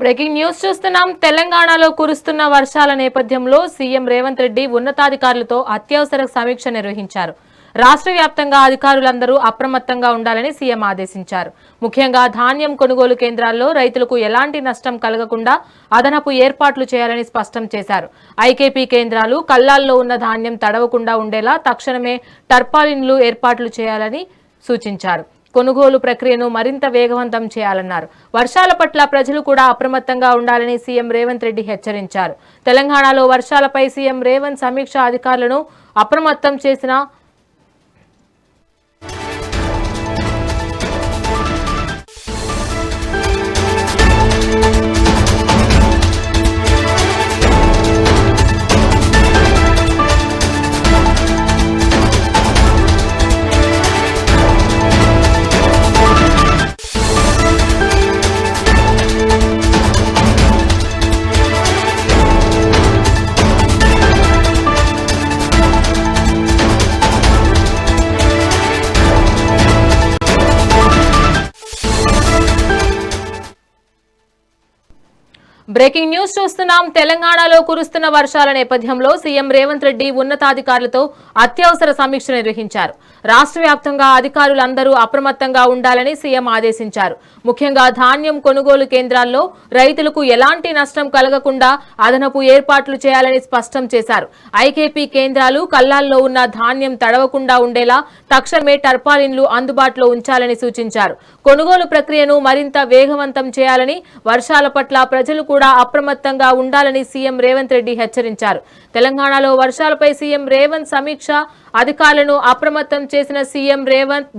Breaking news చూస్తున్నాం. తెలంగాణలో కురుస్తున్న వర్షాల నేపథ్యంలో సీఎం రేవంత్ రెడ్డి ఉన్నతాధికారులతో అత్యవసర సమీక్ష నిర్వహించారు. రాష్ట్ర వ్యాప్తంగా అధికారులందరూ అప్రమత్తంగా ఉండాలని సీఎం ఆదేశించారు. ముఖ్యంగా ధాన్యం కొనుగోలు కేంద్రాల్లో రైతులకు ఎలాంటి నష్టం కలగకుండా అదనపు ఏర్పాట్లు చేయాలని స్పష్టం చేశారు. ఐకేపీ కేంద్రాలు కల్లాల్లో ఉన్న ధాన్యం తడవకుండా ఉండేలా తక్షణమే టర్పాలిన్లు ఏర్పాట్లు చేయాలని సూచించారు. కొనుగోలు ప్రక్రియను మరింత వేగవంతం చేయాలన్నారు. వర్షాల పట్ల ప్రజలు కూడా అప్రమత్తంగా ఉండాలని సీఎం రేవంత్ రెడ్డి హెచ్చరించారు. తెలంగాణలో వర్షాలపై సీఎం రేవంత్ సమీక్ష అధికారులను అప్రమత్తం చేసిన బ్రేకింగ్ న్యూస్ చూస్తున్నాం. తెలంగాణలో కురుస్తున్న వర్షాల నేపథ్యంలో సీఎం రేవంత్ రెడ్డి ఉన్నతాధికారులతో అత్యవసర సమీక్ష నిర్వహించారు. రాష్ట్ర వ్యాప్తంగా అధికారులందరూ అప్రమత్తంగా ఉండాలని సీఎం ఆదేశించారు. ముఖ్యంగా ధాన్యం కొనుగోలు కేంద్రాల్లో రైతులకు ఎలాంటి నష్టం కలగకుండా అదనపు ఏర్పాట్లు చేయాలని స్పష్టం చేశారు. ఐకేపీ కేంద్రాలు కల్లాల్లో ఉన్న ధాన్యం తడవకుండా ఉండేలా తక్షణమే టర్పాలిన్లు అందుబాటులో ఉంచాలని సూచించారు. కొనుగోలు ప్రక్రియను మరింత వేగవంతం చేయాలని, వర్షాల పట్ల ప్రజలు కూడా అప్రమత్తంగా ఉండాలని సీఎం రేవంత్ రెడ్డి హెచ్చరించారు. తెలంగాణలో వర్షాలపై సీఎం రేవంత్ సమీక్ష అధికారులను అప్రమత్తం చేసిన సీఎం రేవంత్